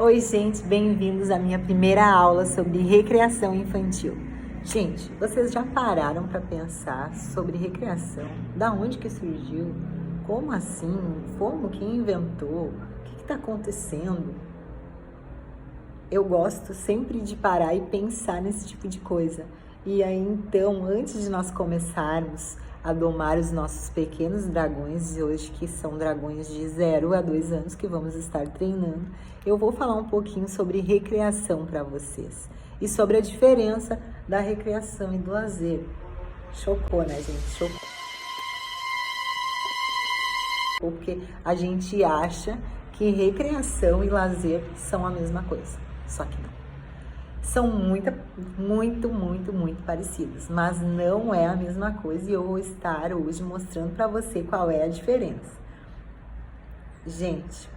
Oi, gente, bem-vindos à minha primeira aula sobre recreação infantil. Gente, vocês já pararam para pensar sobre recreação? Da onde que surgiu? Como assim? Como? Quem inventou? O que está acontecendo? Eu gosto sempre de parar e pensar nesse tipo de coisa. E aí, então, antes de nós começarmos a domar os nossos pequenos dragões, hoje que são dragões de 0 a 2 anos que vamos estar treinando, eu vou falar um pouquinho sobre recreação para vocês e sobre a diferença da recreação e do lazer. Chocou, né, gente? Chocou. Porque a gente acha que recreação e lazer são a mesma coisa, só que não. São muito parecidas, mas não é a mesma coisa e eu vou estar hoje mostrando para você qual é a diferença. Gente,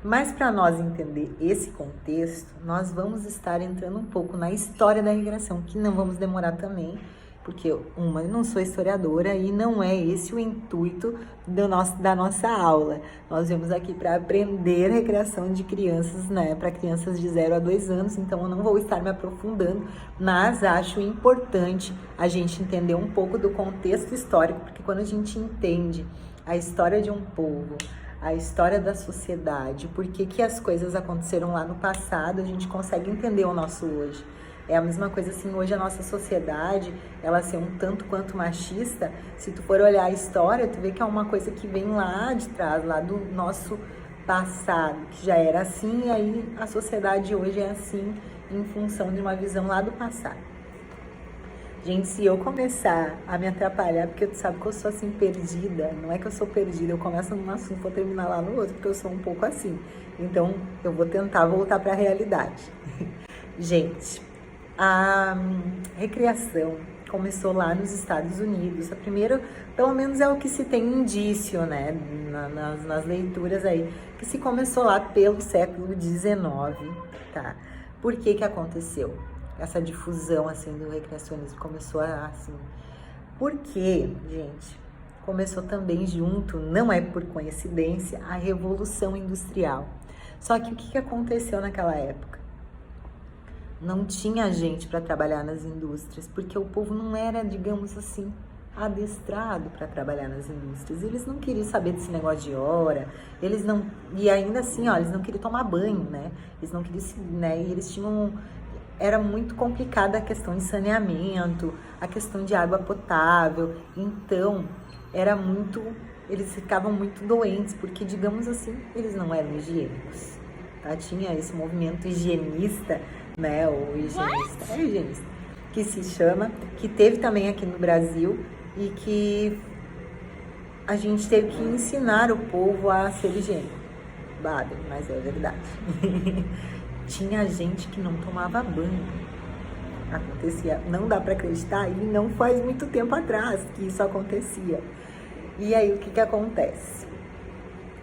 mas para nós entender esse contexto, nós vamos estar entrando um pouco na história da recreação, que não vamos demorar também, porque eu não sou historiadora e não é esse o intuito da nossa aula. Nós viemos aqui para aprender recreação de crianças, né, para crianças de 0 a 2 anos, então eu não vou estar me aprofundando, mas acho importante a gente entender um pouco do contexto histórico, porque quando a gente entende a história de um povo, a história da sociedade, por que as coisas aconteceram lá no passado, a gente consegue entender o nosso hoje. É a mesma coisa assim, hoje a nossa sociedade, ela ser um tanto quanto machista, se tu for olhar a história, tu vê que é uma coisa que vem lá de trás, lá do nosso passado, que já era assim, e aí a sociedade hoje é assim, em função de uma visão lá do passado. Gente, se eu começar a me atrapalhar, porque tu sabe que eu sou assim, perdida, não é que eu sou perdida, eu começo num assunto, vou terminar lá no outro, porque eu sou um pouco assim. Então, eu vou tentar voltar para a realidade. Gente, a recreação começou lá nos Estados Unidos. A primeira, pelo menos é o que se tem indício, né, nas leituras aí, que se começou lá pelo século XIX, tá? Por que aconteceu? Essa difusão, assim, do recreacionismo começou assim. Porque, gente, começou também junto, não é por coincidência, a Revolução Industrial. Só que o que aconteceu naquela época? Não tinha gente para trabalhar nas indústrias, porque o povo não era, digamos assim, adestrado para trabalhar nas indústrias. Eles não queriam saber desse negócio de hora, eles não, e ainda assim, ó, eles não queriam tomar banho, né? Eles não queriam, né? E eles tinham, era muito complicada a questão de saneamento, a questão de água potável. Então, eles ficavam muito doentes, porque, digamos assim, eles não eram higiênicos. Tá? Tinha esse movimento higienista, né, o higienista, que se chama, que teve também aqui no Brasil e que a gente teve que ensinar o povo a ser higiênico. Babem, mas é verdade. Tinha gente que não tomava banho. Acontecia, não dá para acreditar, e não faz muito tempo atrás que isso acontecia. E aí o que acontece?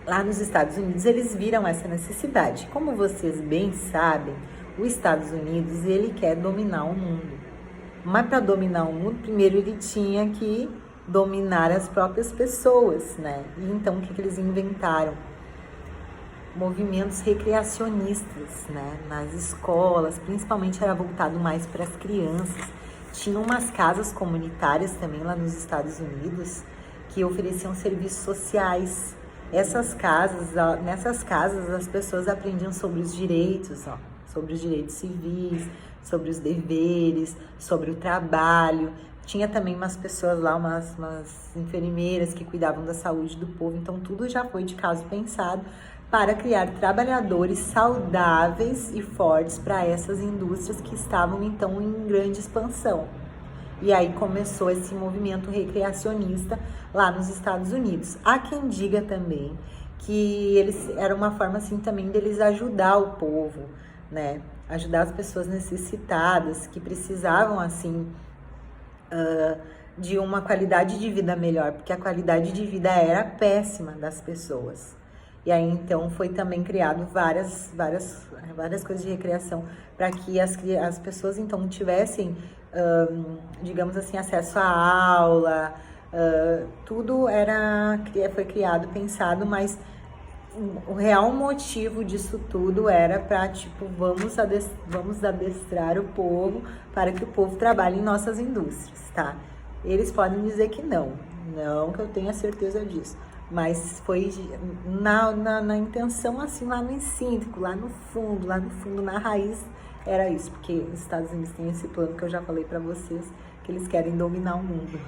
Lá nos Estados Unidos eles viram essa necessidade. Como vocês bem sabem, os Estados Unidos, ele quer dominar o mundo. Mas para dominar o mundo, primeiro ele tinha que dominar as próprias pessoas, né? E então o que eles inventaram? Movimentos recreacionistas, né? Nas escolas, principalmente era voltado mais para as crianças. Tinha umas casas comunitárias também lá nos Estados Unidos que ofereciam serviços sociais. Nessas casas as pessoas aprendiam sobre os direitos, ó, sobre os direitos civis, sobre os deveres, sobre o trabalho. Tinha também umas pessoas lá, umas enfermeiras que cuidavam da saúde do povo. Então tudo já foi de caso pensado para criar trabalhadores saudáveis e fortes para essas indústrias que estavam então em grande expansão. E aí começou esse movimento recreacionista lá nos Estados Unidos. Há quem diga também que era uma forma assim também deles ajudar o povo, né? Ajudar as pessoas necessitadas que precisavam assim de uma qualidade de vida melhor, porque a qualidade de vida era péssima das pessoas. E aí, então, foi também criado várias coisas de recreação para que as pessoas, então, tivessem, digamos assim, acesso à aula. Tudo foi criado, pensado, mas o real motivo disso tudo era para, tipo, vamos adestrar o povo para que o povo trabalhe em nossas indústrias, tá? Eles podem dizer que não que eu tenha certeza disso, mas foi na intenção, assim, lá no incíndico, lá no fundo, na raiz, era isso, porque os Estados Unidos têm esse plano que eu já falei para vocês, que eles querem dominar o mundo.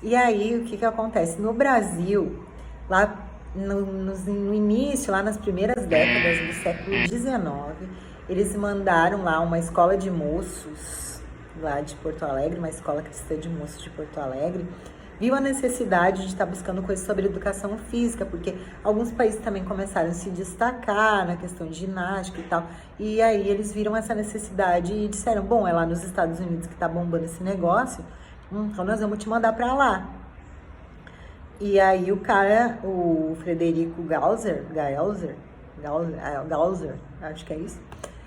E aí, o que acontece? No Brasil, lá no início, lá nas primeiras décadas do século XIX, eles mandaram lá uma escola de moços, lá de Porto Alegre, uma escola cristã de moços de Porto Alegre, viu a necessidade de estar buscando coisas sobre educação física, porque alguns países também começaram a se destacar na questão de ginástica e tal, e aí eles viram essa necessidade e disseram, bom, é lá nos Estados Unidos que tá bombando esse negócio, então nós vamos te mandar para lá. E aí o cara, o Frederico Gausser, acho que é isso,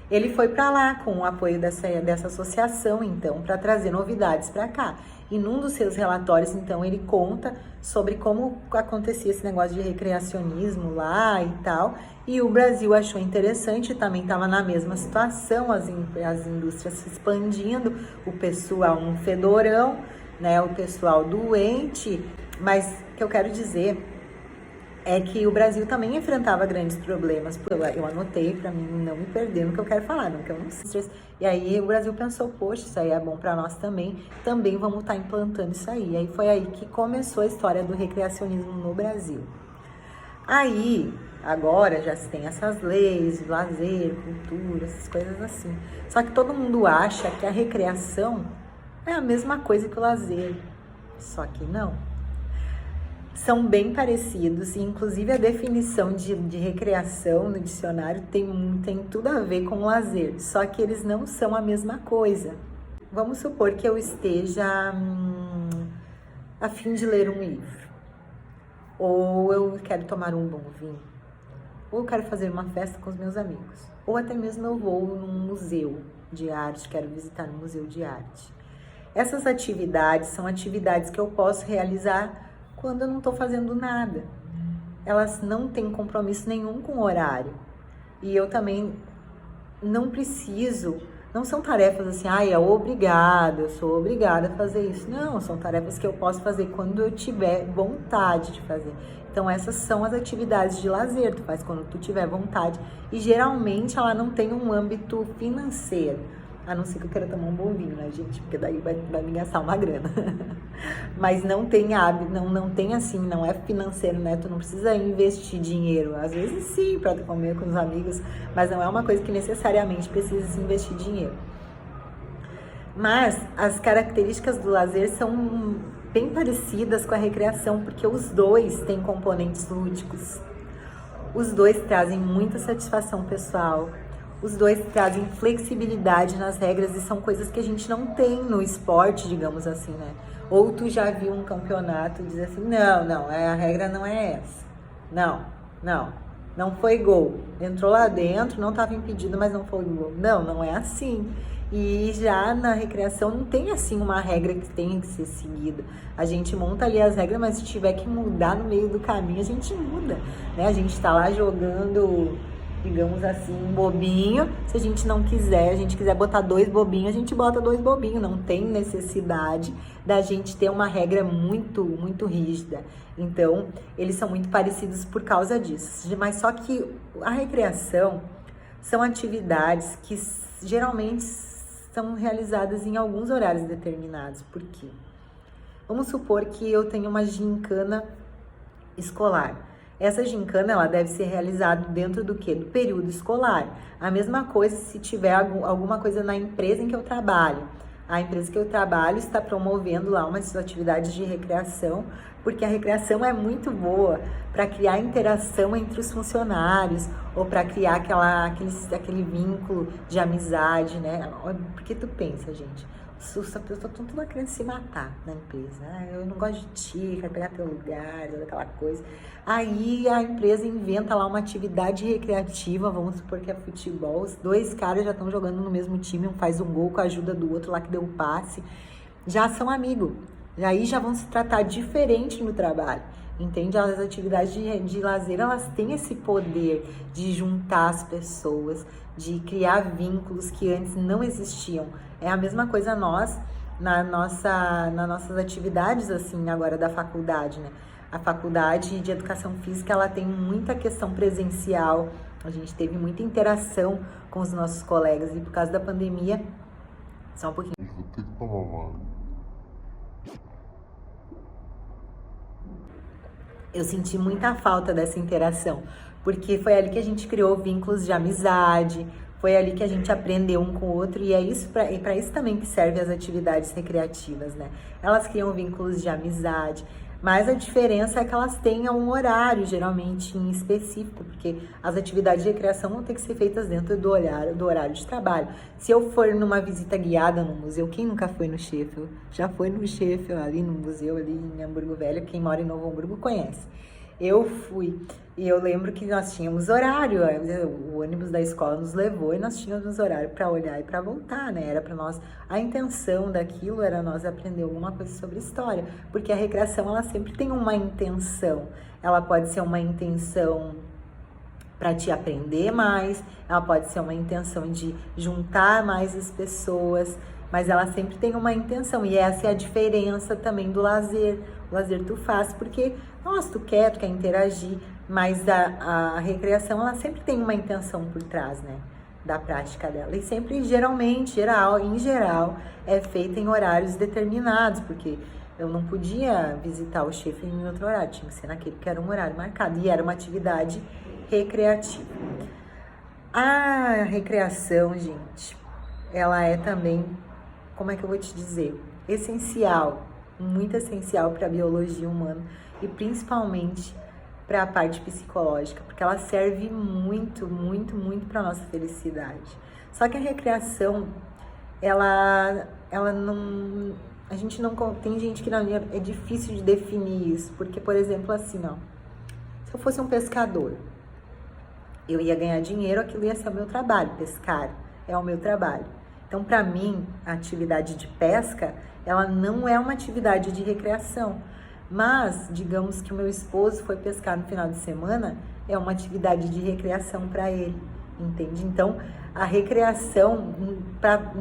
ele foi para lá com o apoio dessa associação, então, para trazer novidades para cá. E num dos seus relatórios, então, ele conta sobre como acontecia esse negócio de recreacionismo lá e tal. E o Brasil achou interessante, também estava na mesma situação, as indústrias se expandindo, o pessoal um fedorão, né, o pessoal doente. Mas o que eu quero dizer é que o Brasil também enfrentava grandes problemas. Eu anotei para mim não me perder no que eu quero falar, no que eu não sei. E aí o Brasil pensou, poxa, isso aí é bom para nós também vamos estar implantando isso aí. E aí foi aí que começou a história do recreacionismo no Brasil. Aí, agora já se tem essas leis, lazer, cultura, essas coisas assim. Só que todo mundo acha que a recreação é a mesma coisa que o lazer. Só que não. São bem parecidos, e inclusive a definição de recreação no dicionário tem tudo a ver com lazer, só que eles não são a mesma coisa. Vamos supor que eu esteja a fim de ler um livro, ou eu quero tomar um bom vinho, ou eu quero fazer uma festa com os meus amigos, ou até mesmo eu vou num museu de arte, quero visitar um museu de arte. Essas atividades são atividades que eu posso realizar quando eu não estou fazendo nada. Elas não têm compromisso nenhum com o horário. E eu também não preciso, não são tarefas assim, eu sou obrigada a fazer isso. Não, são tarefas que eu posso fazer quando eu tiver vontade de fazer. Então essas são as atividades de lazer, tu faz quando tu tiver vontade. E geralmente ela não tem um âmbito financeiro. A não ser que eu queira tomar um bom vinho, né, gente? Porque daí vai me gastar uma grana. Mas não tem hábito, não tem assim, não é financeiro, né? Tu não precisa investir dinheiro. Às vezes sim, para comer com os amigos, mas não é uma coisa que necessariamente precisa se investir dinheiro. Mas as características do lazer são bem parecidas com a recreação, porque os dois têm componentes lúdicos. Os dois trazem muita satisfação pessoal. Os dois trazem flexibilidade nas regras e são coisas que a gente não tem no esporte, digamos assim, né? Ou tu já viu um campeonato e diz assim, a regra não é essa. Não foi gol. Entrou lá dentro, não estava impedido, mas não foi gol. Não é assim. E já na recreação não tem assim uma regra que tem que ser seguida. A gente monta ali as regras, mas se tiver que mudar no meio do caminho, a gente muda, né? A gente tá lá jogando, digamos assim, um bobinho. Se a gente não quiser, a gente quiser botar 2 bobinhos, a gente bota 2 bobinhos. Não tem necessidade da gente ter uma regra muito, muito rígida. Então, eles são muito parecidos por causa disso. Mas só que a recreação são atividades que geralmente são realizadas em alguns horários determinados. Por quê? Vamos supor que eu tenho uma gincana escolar. Essa gincana, ela deve ser realizada dentro do quê? Do período escolar. A mesma coisa se tiver alguma coisa na empresa em que eu trabalho. A empresa que eu trabalho está promovendo lá umas atividades de recreação, porque a recreação é muito boa para criar interação entre os funcionários, ou para criar aquele vínculo de amizade, né? Porque tu pensa, gente, as pessoas estão tudo querendo se matar na empresa. Eu não gosto de ti, quero pegar teu lugar, toda aquela coisa. Aí a empresa inventa lá uma atividade recreativa, vamos supor que é futebol. Os 2 caras já estão jogando no mesmo time, um faz um gol com a ajuda do outro lá que deu o passe. Já são amigos. Aí já vão se tratar diferente no trabalho. entende? As atividades de lazer, elas têm esse poder de juntar as pessoas, de criar vínculos que antes não existiam. É a mesma coisa nós, nas nossas atividades, assim, agora da faculdade, né? A faculdade de Educação Física, ela tem muita questão presencial, a gente teve muita interação com os nossos colegas, e por causa da pandemia, só um pouquinho. Vou ter que tomar uma. Eu senti muita falta dessa interação, porque foi ali que a gente criou vínculos de amizade, foi ali que a gente aprendeu um com o outro, e é isso para isso também que servem as atividades recreativas, né? Elas criam vínculos de amizade, mas a diferença é que elas têm um horário, geralmente em específico, porque as atividades de recreação vão ter que ser feitas dentro do horário de trabalho. Se eu for numa visita guiada no museu, quem nunca foi no Sheffield? Já foi no Sheffield, ali no museu, ali em Hamburgo Velho, quem mora em Novo Hamburgo conhece. Eu fui, e eu lembro que nós tínhamos horário, o ônibus da escola nos levou e nós tínhamos horário para olhar e para voltar, né? Era para nós, a intenção daquilo era nós aprender alguma coisa sobre história, porque a recreação, ela sempre tem uma intenção. Ela pode ser uma intenção para te aprender mais, ela pode ser uma intenção de juntar mais as pessoas, mas ela sempre tem uma intenção, e essa é a diferença também do lazer. O lazer tu faz porque, nossa, tu quer interagir, mas a recreação, ela sempre tem uma intenção por trás, né, da prática dela, e sempre, geralmente, em geral, é feita em horários determinados, porque eu não podia visitar o chefe em outro horário, tinha que ser naquele que era um horário marcado, e era uma atividade recreativa. A recreação, gente, ela é também, como é que eu vou te dizer, essencial, muito essencial para a biologia humana e principalmente para a parte psicológica, porque ela serve muito, muito, muito para nossa felicidade. Só que a recreação, ela não, a gente não, tem gente que não, é difícil de definir isso, porque, por exemplo, assim, ó, se eu fosse um pescador, eu ia ganhar dinheiro, aquilo ia ser o meu trabalho, pescar é o meu trabalho. Então, para mim, a atividade de pesca, ela não é uma atividade de recreação. Mas, digamos que o meu esposo foi pescar no final de semana, é uma atividade de recreação para ele, entende? Então, a recreação,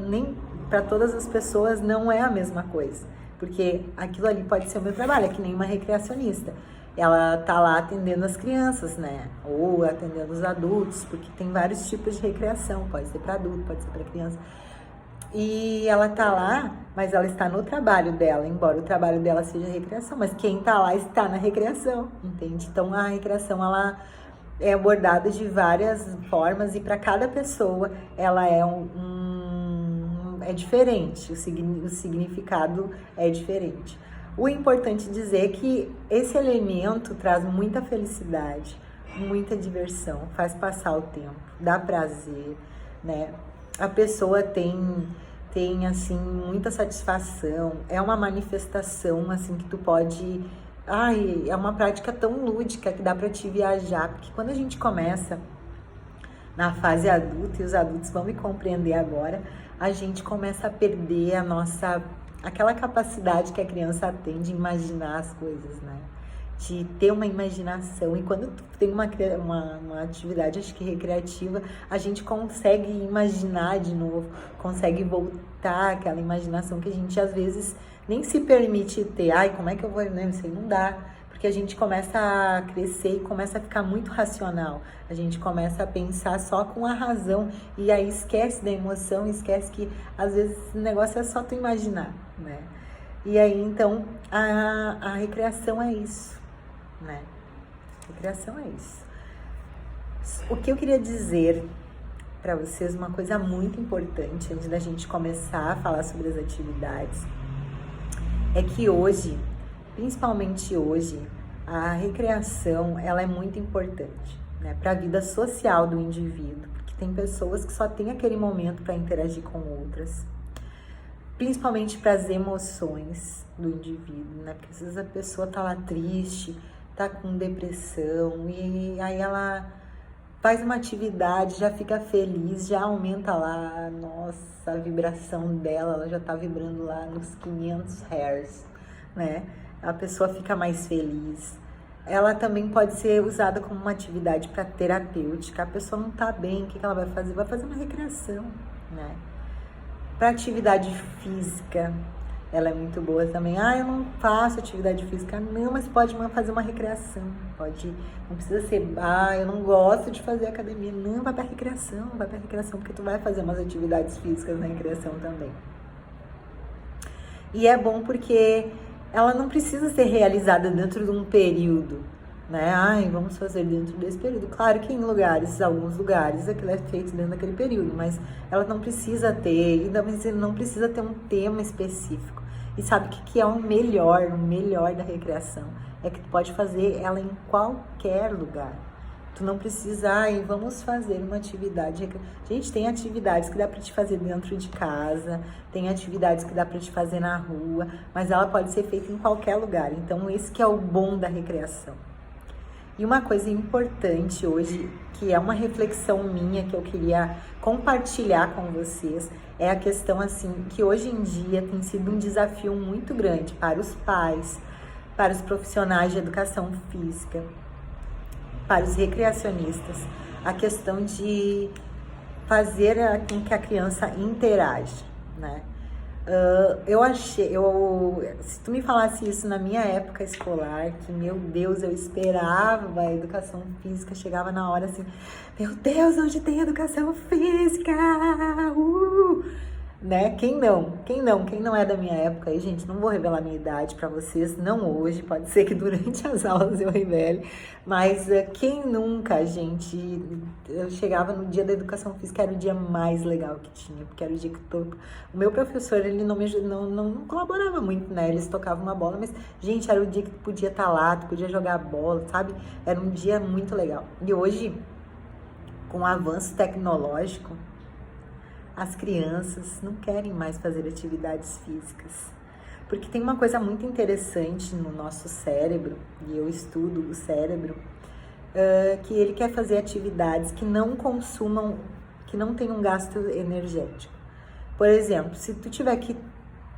nem para todas as pessoas, não é a mesma coisa. Porque aquilo ali pode ser o meu trabalho, é que nem uma recreacionista. Ela tá lá atendendo as crianças, né? Ou atendendo os adultos, porque tem vários tipos de recreação, pode ser para adulto, pode ser para criança. E ela tá lá, mas ela está no trabalho dela, embora o trabalho dela seja recreação, mas quem tá lá está na recreação, entende? Então a recreação, ela é abordada de várias formas e para cada pessoa ela é é diferente, o significado é diferente. O importante dizer é que esse elemento traz muita felicidade, muita diversão, faz passar o tempo, dá prazer, né? A pessoa tem assim, muita satisfação, é uma manifestação, assim, que tu pode... Ai, é uma prática tão lúdica que dá pra te viajar, porque quando a gente começa na fase adulta, e os adultos vão me compreender agora, a gente começa a perder aquela capacidade que a criança tem de imaginar as coisas, né? De ter uma imaginação, e quando tu tem uma atividade, acho que recreativa, a gente consegue imaginar de novo, consegue voltar àquela imaginação que a gente às vezes nem se permite ter. Ai, como é que eu vou, né? Isso aí não dá, porque a gente começa a crescer e começa a ficar muito racional, a gente começa a pensar só com a razão, e aí esquece da emoção, esquece que às vezes o negócio é só tu imaginar, né? E aí, então, a recreação é isso, né? Recreação é isso. O que eu queria dizer para vocês, uma coisa muito importante, antes da gente começar a falar sobre as atividades, é que hoje, principalmente hoje, a recreação, ela é muito importante, né, para a vida social do indivíduo, porque tem pessoas que só têm aquele momento para interagir com outras, principalmente para as emoções do indivíduo, né? Porque às vezes a pessoa tá lá triste, tá com depressão, e aí ela faz uma atividade, já fica feliz, já aumenta lá, nossa, a vibração dela, ela já tá vibrando lá nos 500 Hz, né? A pessoa fica mais feliz. ela também pode ser usada como uma atividade para terapêutica. A pessoa não tá bem, o que ela vai fazer? Vai fazer uma recreação, né? Para atividade física, ela é muito boa também. Eu não faço atividade física. Não, mas pode fazer uma recreação. Não precisa ser, eu não gosto de fazer academia. Não, vai para recreação, porque tu vai fazer umas atividades físicas na recreação também. E é bom porque ela não precisa ser realizada dentro de um período, né? Vamos fazer dentro desse período. Claro que em alguns lugares, aquilo é feito dentro daquele período, mas ela não precisa ter, não precisa ter um tema específico. E sabe o que é o melhor da recreação? É que tu pode fazer ela em qualquer lugar. Tu não precisa, vamos fazer uma atividade. Gente, tem atividades que dá pra te fazer dentro de casa, tem atividades que dá pra te fazer na rua, mas ela pode ser feita em qualquer lugar. Então, esse que é o bom da recreação. E uma coisa importante hoje, que é uma reflexão minha que eu queria compartilhar com vocês, é a questão assim, que hoje em dia tem sido um desafio muito grande para os pais, para os profissionais de educação física, para os recreacionistas, a questão de fazer com que a criança interaja, né? Se tu me falasse isso na minha época escolar, que, meu Deus, eu esperava a educação física, chegava na hora assim, meu Deus, hoje tem educação física, né? Quem não é da minha época aí, gente, não vou revelar minha idade pra vocês, não hoje, pode ser que durante as aulas eu revele, mas quem nunca, gente, eu chegava no dia da educação física, era o dia mais legal que tinha, porque era o dia que o meu professor, ele não colaborava muito, né, eles tocavam uma bola, mas, gente, era o dia que tu podia estar lá, tu podia jogar bola, sabe, era um dia muito legal. E hoje, com o avanço tecnológico, as crianças não querem mais fazer atividades físicas. Porque tem uma coisa muito interessante no nosso cérebro, e eu estudo o cérebro, que ele quer fazer atividades que não consumam, que não tenham gasto energético. Por exemplo, se tu tiver que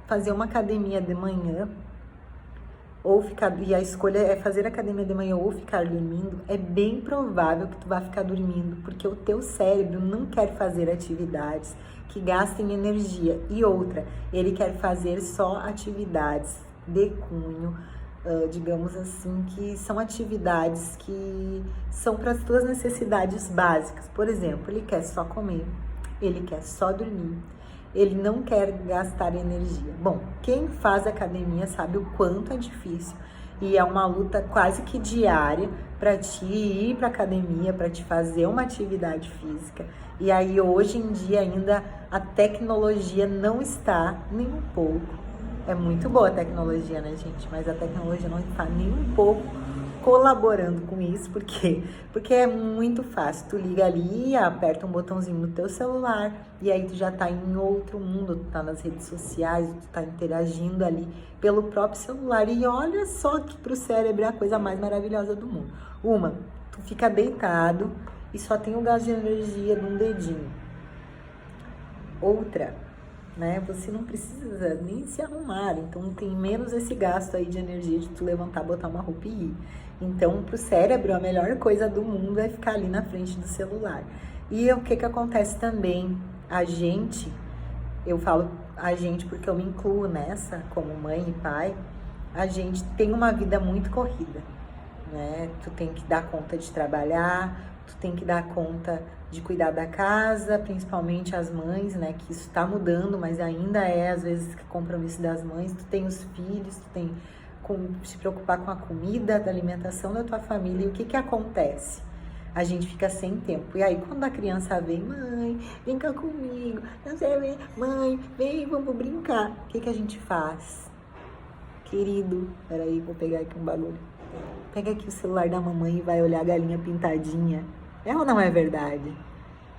fazer uma academia de manhã, e a escolha é fazer academia de manhã ou ficar dormindo, é bem provável que tu vá ficar dormindo, porque o teu cérebro não quer fazer atividades que gastem energia. E outra, ele quer fazer só atividades de cunho, digamos assim, que são atividades que são para as tuas necessidades básicas. Por exemplo, ele quer só comer, ele quer só dormir, ele não quer gastar energia. Bom, quem faz academia sabe o quanto é difícil e é uma luta quase que diária para te ir para academia, para te fazer uma atividade física. E aí hoje em dia ainda a tecnologia não está nem um pouco. É muito boa a tecnologia, né, gente? Mas a tecnologia não está nem um pouco colaborando com isso, por quê? Porque é muito fácil, tu liga ali, aperta um botãozinho no teu celular e aí tu já tá em outro mundo, tu tá nas redes sociais, tu tá interagindo ali pelo próprio celular e olha só que pro cérebro é a coisa mais maravilhosa do mundo. Tu fica deitado e só tem o gasto de energia de um dedinho. Outra, né, você não precisa nem se arrumar, então tem menos esse gasto aí de energia de tu levantar, botar uma roupa e ir. Então, pro cérebro, a melhor coisa do mundo é ficar ali na frente do celular. E o que acontece também? Eu falo a gente porque eu me incluo nessa, como mãe e pai, a gente tem uma vida muito corrida, né? Tu tem que dar conta de trabalhar, tu tem que dar conta de cuidar da casa, principalmente as mães, né? Que isso tá mudando, mas ainda é, às vezes, compromisso das mães. Tu tem os filhos, tu tem que se preocupar com a comida, da alimentação da tua família. E o que acontece? A gente fica sem tempo. E aí, quando a criança vem, mãe, vem cá comigo, mãe, vem, vamos brincar. O que a gente faz? Querido, peraí, vou pegar aqui um bagulho. Pega aqui o celular da mamãe e vai olhar a galinha pintadinha. É ou não é verdade?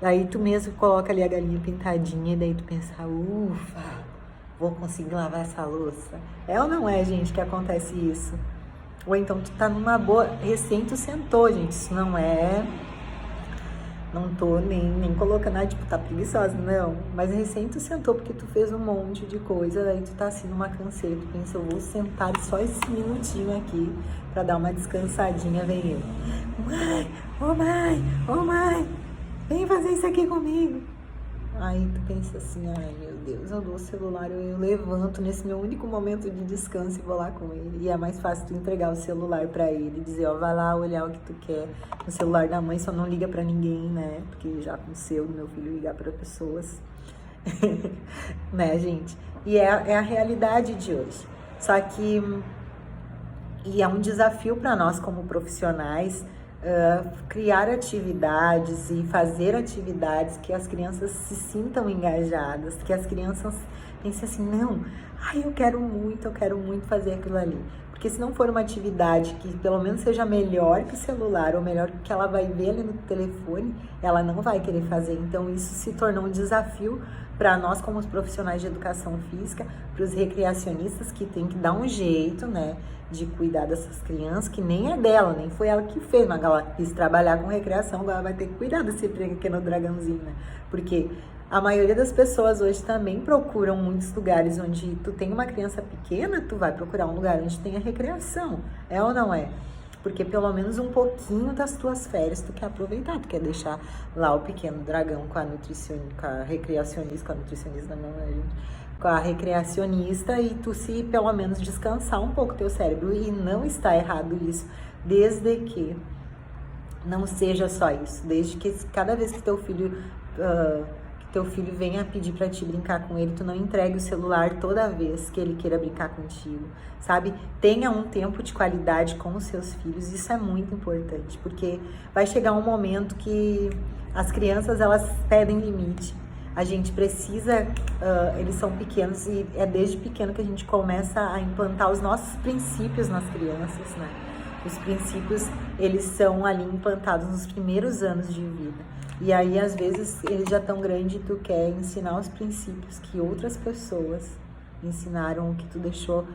Daí tu mesmo coloca ali a galinha pintadinha e daí tu pensa, ufa, vou conseguir lavar essa louça. É ou não é, gente, que acontece isso? Ou então tu tá numa boa, recém tu sentou, gente, isso não é Não tô nem colocando, tipo, tá preguiçosa, não. Mas recém tu sentou porque tu fez um monte de coisa, aí tu tá assim numa canseira, tu pensa, eu vou sentar só esse minutinho aqui pra dar uma descansadinha, vem ele. Mãe, ô mãe, ô mãe, vem fazer isso aqui comigo. Aí tu pensa assim, ai meu Deus, eu dou o celular, eu levanto nesse meu único momento de descanso e vou lá com ele. E é mais fácil tu entregar o celular pra ele, dizer, ó, vai lá olhar o que tu quer. No celular da mãe só não liga pra ninguém, né? Porque já aconteceu do meu filho ligar pra pessoas. Né, gente? E é a realidade de hoje. Só que, e é um desafio pra nós como profissionais, criar atividades e fazer atividades que as crianças se sintam engajadas, que as crianças pensem assim, não, ai, eu quero muito fazer aquilo ali. Porque se não for uma atividade que pelo menos seja melhor que o celular, ou melhor que ela vai ver ali no telefone, ela não vai querer fazer. Então isso se tornou um desafio para nós como os profissionais de educação física, para os recreacionistas que tem que dar um jeito, né, de cuidar dessas crianças, que nem é dela, nem foi ela que fez, mas ela quis trabalhar com recreação, agora vai ter que cuidar desse pequeno dragãozinho, né? Porque a maioria das pessoas hoje também procuram muitos lugares onde tu tem uma criança pequena, tu vai procurar um lugar onde tenha recreação, é ou não é? Porque pelo menos um pouquinho das tuas férias tu quer aproveitar, tu quer deixar lá o pequeno dragão com a nutricionista, com a recreacionista, com a recreacionista e tu se pelo menos descansar um pouco teu cérebro. E não está errado isso, desde que não seja só isso, desde que cada vez que teu filho venha pedir pra te brincar com ele, tu não entregue o celular toda vez que ele queira brincar contigo, sabe? Tenha um tempo de qualidade com os seus filhos, isso é muito importante, porque vai chegar um momento que as crianças, elas pedem limite. A gente precisa, eles são pequenos e é desde pequeno que a gente começa a implantar os nossos princípios nas crianças, né? Os princípios, eles são ali implantados nos primeiros anos de vida. E aí, às vezes, eles já estão grandes e tu quer ensinar os princípios que outras pessoas ensinaram, que tu deixou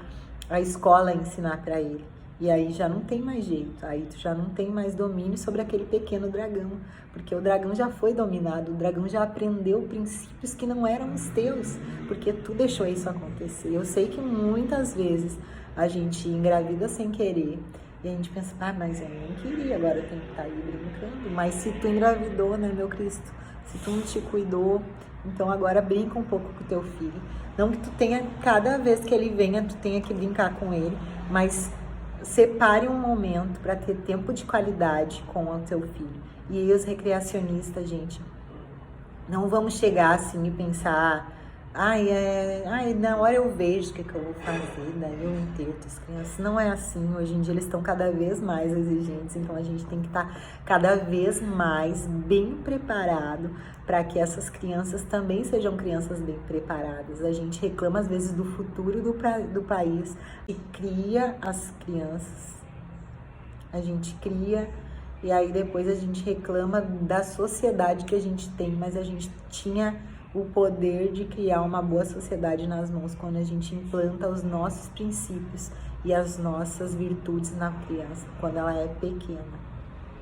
a escola ensinar para ele. E aí já não tem mais jeito, aí tu já não tem mais domínio sobre aquele pequeno dragão, porque o dragão já foi dominado, o dragão já aprendeu princípios que não eram os teus, porque tu deixou isso acontecer. Eu sei que muitas vezes a gente engravida sem querer, e a gente pensa, mas eu não queria, agora eu tenho que estar aí brincando. Mas se tu engravidou, né, meu Cristo? Se tu não te cuidou, então agora brinca um pouco com o teu filho. Não que tu tenha, cada vez que ele venha, tu tenha que brincar com ele, mas separe um momento para ter tempo de qualidade com o teu filho. E aí os recreacionistas, gente, não vamos chegar assim e pensar, na hora eu vejo o que eu vou fazer, daí eu entendo as crianças. Não é assim, hoje em dia eles estão cada vez mais exigentes, então a gente tem que estar cada vez mais bem preparado para que essas crianças também sejam crianças bem preparadas. A gente reclama às vezes do futuro do país e cria as crianças, a gente cria e aí depois a gente reclama da sociedade que a gente tem, mas a gente tinha o poder de criar uma boa sociedade nas mãos quando a gente implanta os nossos princípios e as nossas virtudes na criança, quando ela é pequena,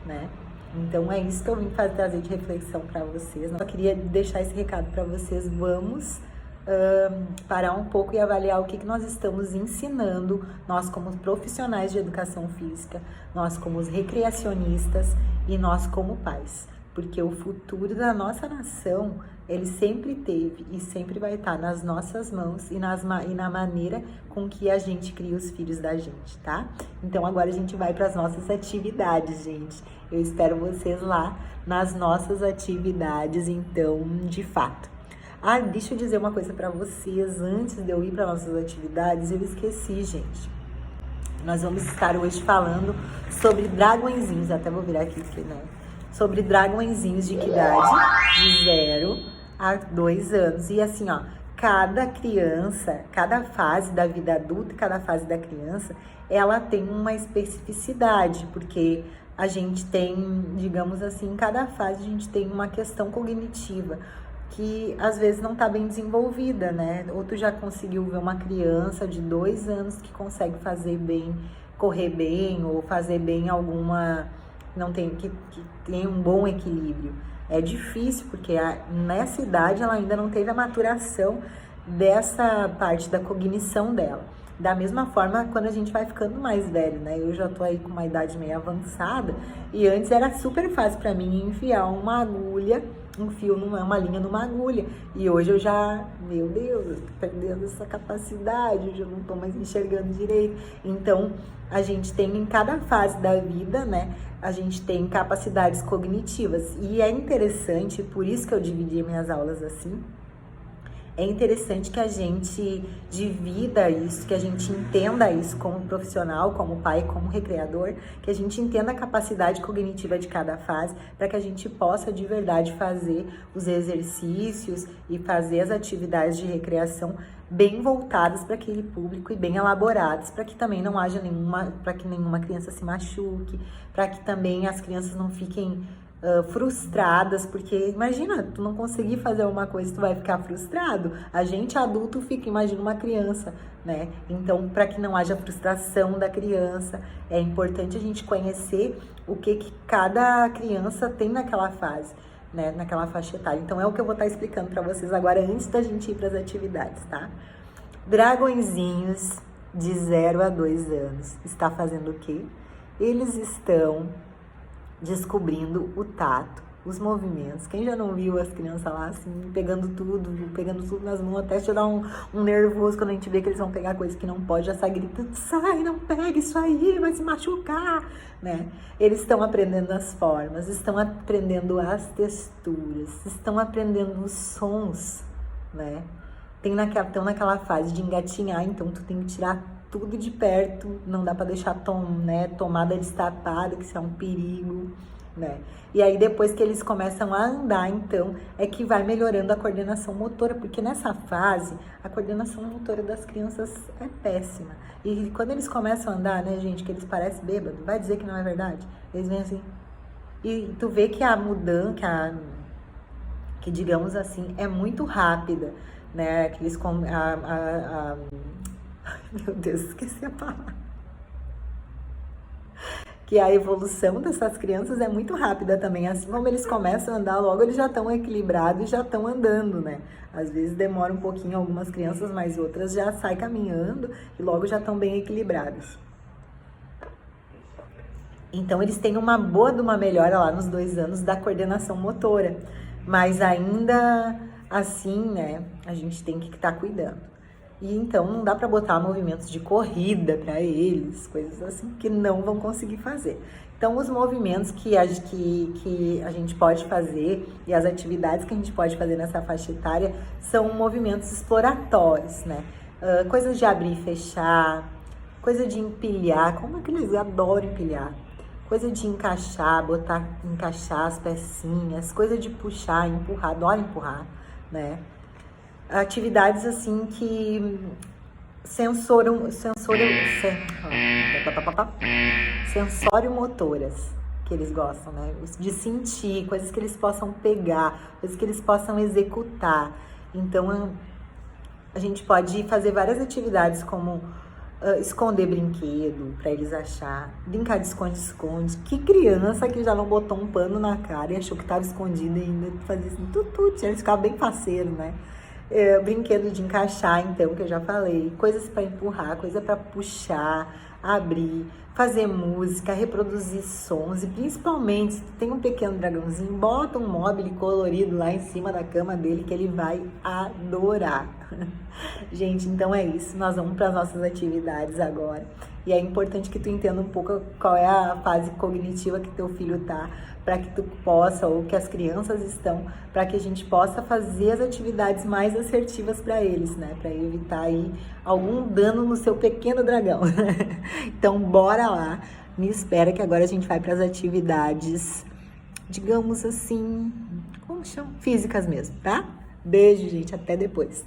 né? Então é isso que eu vim trazer de reflexão para vocês. Eu queria deixar esse recado para vocês. Vamos parar um pouco e avaliar o que nós estamos ensinando, nós como profissionais de educação física, nós como os recreacionistas e nós como pais. Porque o futuro da nossa nação, ele sempre teve e sempre vai estar nas nossas mãos e na maneira com que a gente cria os filhos da gente, tá? Então agora a gente vai para as nossas atividades, gente. Eu espero vocês lá nas nossas atividades, então, de fato. Deixa eu dizer uma coisa para vocês, antes de eu ir para nossas atividades, eu esqueci, gente. Nós vamos estar hoje falando sobre dragõezinhos, até vou virar aqui, porque não... Sobre dragõezinhos de que idade? De 0 a 2 anos. E assim, ó, cada criança, cada fase da vida adulta e cada fase da criança, ela tem uma especificidade, porque a gente tem, digamos assim, em cada fase a gente tem uma questão cognitiva que às vezes não tá bem desenvolvida, né? Ou tu já conseguiu ver uma criança de 2 anos que consegue fazer bem, correr bem ou fazer bem alguma... que tem um bom equilíbrio. É difícil, porque nessa idade ela ainda não teve a maturação dessa parte da cognição dela. Da mesma forma, quando a gente vai ficando mais velho, né? Eu já tô aí com uma idade meio avançada e antes era super fácil para mim enfiar uma agulha, um fio, uma linha numa agulha. E hoje eu já, meu Deus, eu tô perdendo essa capacidade, hoje eu não tô mais enxergando direito. Então, a gente tem em cada fase da vida, né? A gente tem capacidades cognitivas. E é interessante, por isso que eu dividi minhas aulas assim. É interessante que a gente divida isso, que a gente entenda isso como profissional, como pai, como recreador, que a gente entenda a capacidade cognitiva de cada fase, para que a gente possa de verdade fazer os exercícios e fazer as atividades de recreação bem voltadas para aquele público e bem elaboradas, para que também não haja para que nenhuma criança se machuque, para que também as crianças não fiquem frustradas, porque imagina, tu não conseguir fazer uma coisa, tu vai ficar frustrado. A gente adulto fica, imagina uma criança, né? Então, para que não haja frustração da criança, é importante a gente conhecer o que cada criança tem naquela fase, né? Naquela faixa etária. Então, é o que eu vou estar explicando para vocês agora, antes da gente ir para as atividades, tá? Dragõezinhos de 0 a 2 anos. Está fazendo o quê? Eles estão descobrindo o tato, os movimentos. Quem já não viu as crianças lá, assim, pegando tudo nas mãos, até te dar um nervoso quando a gente vê que eles vão pegar coisa que não pode, já sai gritando, sai, não pega isso aí, vai se machucar, né? Eles estão aprendendo as formas, estão aprendendo as texturas, estão aprendendo os sons, né? Estão naquela fase de engatinhar, então tu tem que tirar tudo de perto, não dá para deixar tomada destapada, que isso é um perigo, né? E aí depois que eles começam a andar, então, é que vai melhorando a coordenação motora, porque nessa fase, a coordenação motora das crianças é péssima. E quando eles começam a andar, né, gente, que eles parecem bêbados, vai dizer que não é verdade? Eles vêm assim, e tu vê que a mudança, que digamos assim, é muito rápida, né? Que eles meu Deus, esqueci a palavra. Que a evolução dessas crianças é muito rápida também. Assim como eles começam a andar, logo eles já estão equilibrados e já estão andando, né? Às vezes demora um pouquinho algumas crianças, mas outras já saem caminhando e logo já estão bem equilibradas. Então eles têm uma boa de uma melhora lá nos 2 anos da coordenação motora. Mas ainda assim, né, a gente tem que estar cuidando. E então não dá para botar movimentos de corrida para eles, coisas assim que não vão conseguir fazer. Então os movimentos que a gente pode fazer e as atividades que a gente pode fazer nessa faixa etária são movimentos exploratórios, né? Coisas de abrir e fechar, coisa de empilhar, como é que eles adoram empilhar? Coisa de encaixar, encaixar as pecinhas, coisa de puxar, empurrar, adoro empurrar, né? Atividades assim que sensório-motoras, que eles gostam, né? De sentir, coisas que eles possam pegar, coisas que eles possam executar. Então, a gente pode fazer várias atividades como esconder brinquedo para eles achar, brincar de esconde-esconde. Que criança que já não botou um pano na cara e achou que estava escondido e ainda fazia assim, eles ficavam bem parceiros, né? Brinquedo de encaixar, então, que eu já falei, coisas para empurrar, coisa para puxar, abrir, fazer música, reproduzir sons, e principalmente, se tem um pequeno dragãozinho, bota um mobile colorido lá em cima da cama dele que ele vai adorar. Gente, então é isso, nós vamos para as nossas atividades agora. E é importante que tu entenda um pouco qual é a fase cognitiva que teu filho tá, para que tu possa, ou que as crianças estão, para que a gente possa fazer as atividades mais assertivas para eles, né? Para evitar aí algum dano no seu pequeno dragão. Então, bora lá. Me espera que agora a gente vai para as atividades, digamos assim, como chama? Físicas mesmo, tá? Beijo, gente. Até depois.